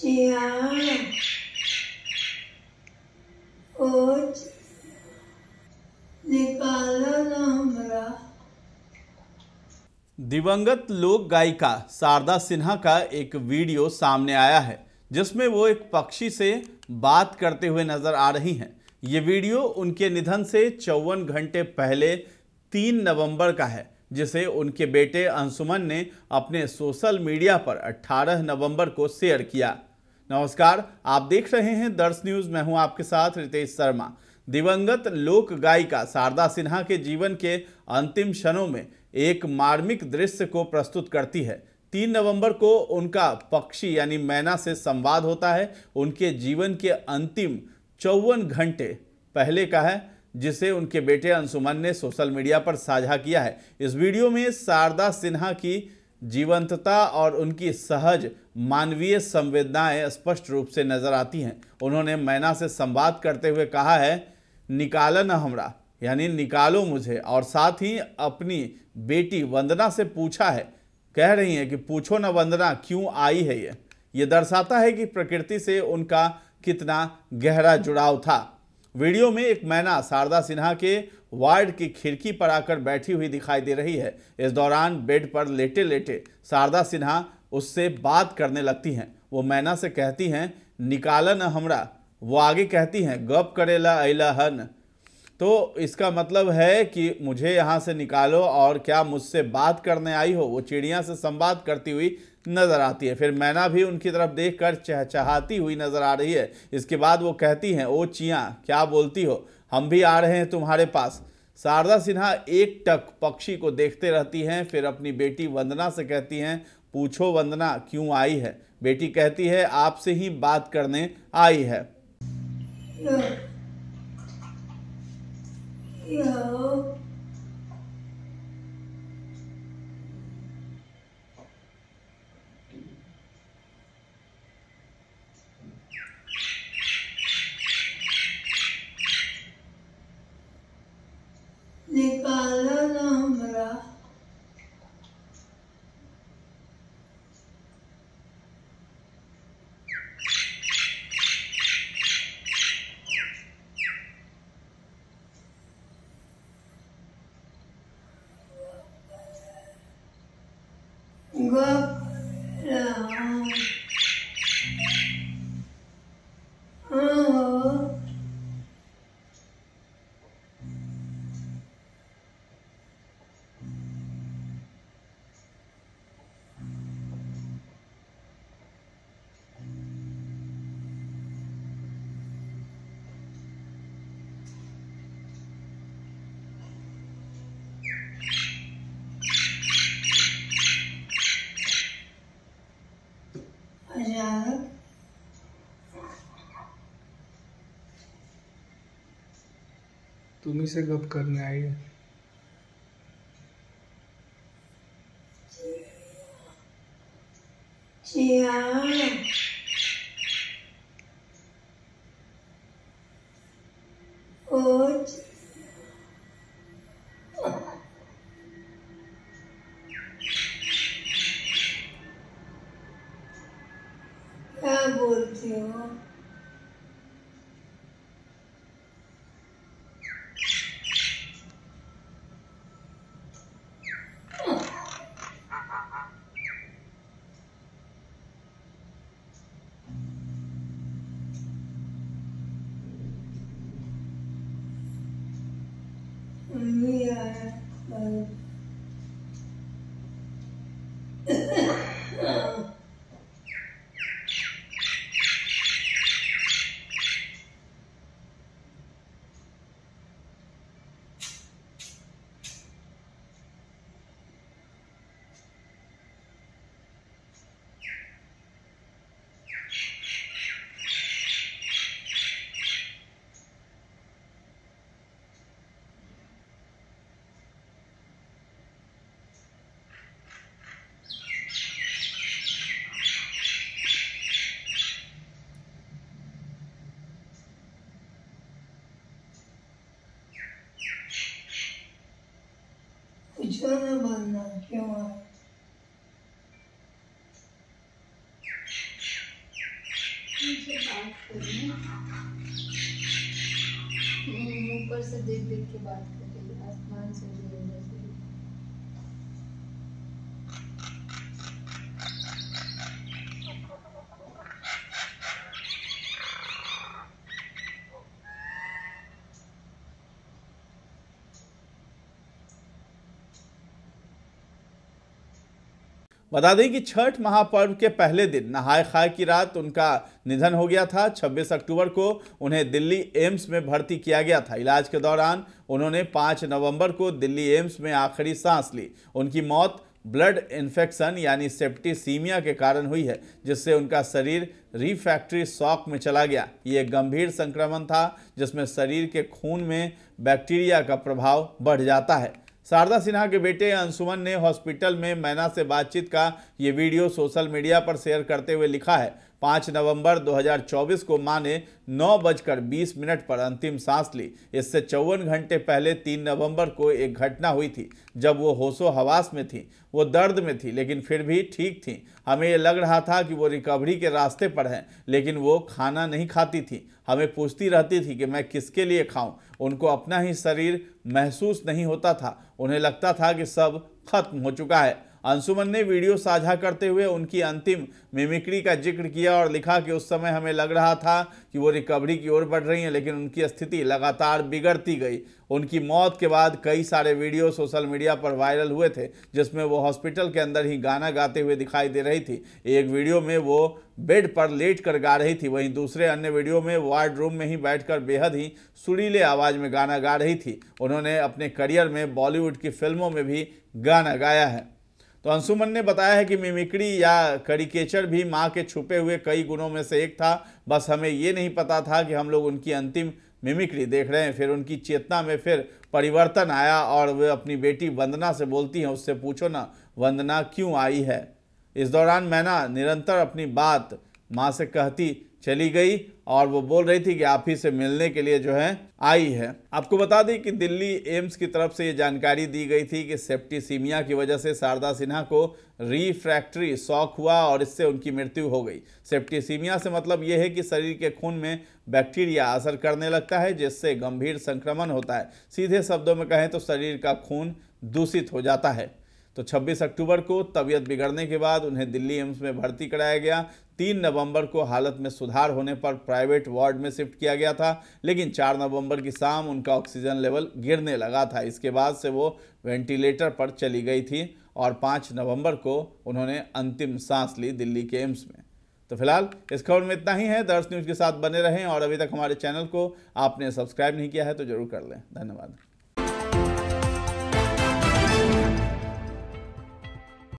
Chia ओ निकालो ना हमरा। दिवंगत लोक गायिका शारदा सिन्हा का एक वीडियो सामने आया है जिसमें वो एक पक्षी से बात करते हुए नजर आ रही हैं। ये वीडियो उनके निधन से 54 घंटे पहले 3 नवंबर का है, जिसे उनके बेटे अंशुमन ने अपने सोशल मीडिया पर 18 नवंबर को शेयर किया। नमस्कार, आप देख रहे हैं दर्श न्यूज। मैं हूं आपके साथ रितेश शर्मा। दिवंगत लोक गायिका शारदा सिन्हा के जीवन के अंतिम क्षणों में एक मार्मिक दृश्य को प्रस्तुत करती है। 3 नवंबर को उनका पक्षी यानी मैना से संवाद होता है। उनके जीवन के अंतिम 54 घंटे पहले का है, जिसे उनके बेटे अंशुमन ने सोशल मीडिया पर साझा किया है। इस वीडियो में शारदा सिन्हा की जीवंतता और उनकी सहज मानवीय संवेदनाएं स्पष्ट रूप से नजर आती हैं। उन्होंने मैना से संवाद करते हुए कहा है, निकाला न हमरा, यानी निकालो मुझे, और साथ ही अपनी बेटी वंदना से पूछा है, कह रही हैं कि पूछो न वंदना क्यों आई है। ये दर्शाता है कि प्रकृति से उनका कितना गहरा जुड़ाव था। वीडियो में एक मैना शारदा सिन्हा के वार्ड की खिड़की पर आकर बैठी हुई दिखाई दे रही है। इस दौरान बेड पर लेटे लेटे शारदा सिन्हा उससे बात करने लगती हैं। वो मैना से कहती हैं, निकाला न हमरा। वो आगे कहती हैं, गप करेला अइला हन। तो इसका मतलब है कि मुझे यहाँ से निकालो और क्या मुझसे बात करने आई हो। वो चिड़िया से संवाद करती हुई नजर आती है। फिर मैना भी उनकी तरफ देखकर चहचहाती हुई नजर आ रही है। इसके बाद वो कहती हैं, ओ चिया क्या बोलती हो, हम भी आ रहे हैं तुम्हारे पास। शारदा सिन्हा एकटक पक्षी को देखते रहती हैं। फिर अपनी बेटी वंदना से कहती हैं, पूछो वंदना क्यों आई है। बेटी कहती है, आपसे ही बात करने आई है। निकालो ना हमरा। गप अचानक तुम्ही से गप करने आई है। चिया ओ क्या बोलती हो। मम्मी आया मुझसे बात करनी, ऊपर से देख देख के बात कर रही है, आसमान से भी अंदर से भी। बता दें कि छठ महापर्व के पहले दिन नहाय खाए की रात उनका निधन हो गया था। 26 अक्टूबर को उन्हें दिल्ली एम्स में भर्ती किया गया था। इलाज के दौरान उन्होंने 5 नवंबर को दिल्ली एम्स में आखिरी सांस ली। उनकी मौत ब्लड इन्फेक्शन यानी सेप्टिसीमिया के कारण हुई है, जिससे उनका शरीर रिफ्रैक्टरी शॉक में चला गया। ये एक गंभीर संक्रमण था जिसमें शरीर के खून में बैक्टीरिया का प्रभाव बढ़ जाता है। शारदा सिन्हा के बेटे अंशुमन ने हॉस्पिटल में मैना से बातचीत का ये वीडियो सोशल मीडिया पर शेयर करते हुए लिखा है, 5 नवंबर 2024 को मां ने 9:20 पर अंतिम सांस ली। इससे 54 घंटे पहले 3 नवंबर को एक घटना हुई थी जब वो होशो हवास में थी। वो दर्द में थी लेकिन फिर भी ठीक थी। हमें ये लग रहा था कि वो रिकवरी के रास्ते पर हैं, लेकिन वो खाना नहीं खाती थी। हमें पूछती रहती थी कि मैं किसके लिए खाऊं। उनको अपना ही शरीर महसूस नहीं होता था। उन्हें लगता था कि सब खत्म हो चुका है। अंशुमन ने वीडियो साझा करते हुए उनकी अंतिम मिमिक्री का जिक्र किया और लिखा कि उस समय हमें लग रहा था कि वो रिकवरी की ओर बढ़ रही हैं, लेकिन उनकी स्थिति लगातार बिगड़ती गई। उनकी मौत के बाद कई सारे वीडियो सोशल मीडिया पर वायरल हुए थे, जिसमें वो हॉस्पिटल के अंदर ही गाना गाते हुए दिखाई दे रही थी। एक वीडियो में वो बेड पर लेट कर गा रही थी, वहीं दूसरे अन्य वीडियो में वार्ड रूम में ही बैठकर बेहद ही सुरीले आवाज़ में गाना गा रही थी। उन्होंने अपने करियर में बॉलीवुड की फिल्मों में भी गाना गाया है। तो अंशुमन ने बताया है कि मिमिक्री या करिकेचर भी मां के छुपे हुए कई गुणों में से एक था। बस हमें ये नहीं पता था कि हम लोग उनकी अंतिम मिमिक्री देख रहे हैं। फिर उनकी चेतना में फिर परिवर्तन आया और वे अपनी बेटी वंदना से बोलती हैं, उससे पूछो ना वंदना क्यों आई है। इस दौरान मैना निरंतर अपनी बात माँ से कहती चली गई और वो बोल रही थी कि आप ही से मिलने के लिए जो है आई है। आपको बता दें कि दिल्ली एम्स की तरफ से ये जानकारी दी गई थी कि सेप्टिसीमिया की वजह से शारदा सिन्हा को रिफ्रैक्टरी शॉक हुआ और इससे उनकी मृत्यु हो गई। सेप्टिसीमिया से मतलब ये है कि शरीर के खून में बैक्टीरिया असर करने लगता है, जिससे गंभीर संक्रमण होता है। सीधे शब्दों में कहें तो शरीर का खून दूषित हो जाता है। तो 26 अक्टूबर को तबीयत बिगड़ने के बाद उन्हें दिल्ली एम्स में भर्ती कराया गया। 3 नवंबर को हालत में सुधार होने पर प्राइवेट वार्ड में शिफ्ट किया गया था, लेकिन 4 नवंबर की शाम उनका ऑक्सीजन लेवल गिरने लगा था। इसके बाद से वो वेंटिलेटर पर चली गई थी और 5 नवंबर को उन्होंने अंतिम सांस ली दिल्ली के एम्स में। तो फिलहाल इस खबर में इतना ही है। दर्श न्यूज़ के साथ बने रहें और अभी तक हमारे चैनल को आपने सब्सक्राइब नहीं किया है तो जरूर कर लें। धन्यवाद।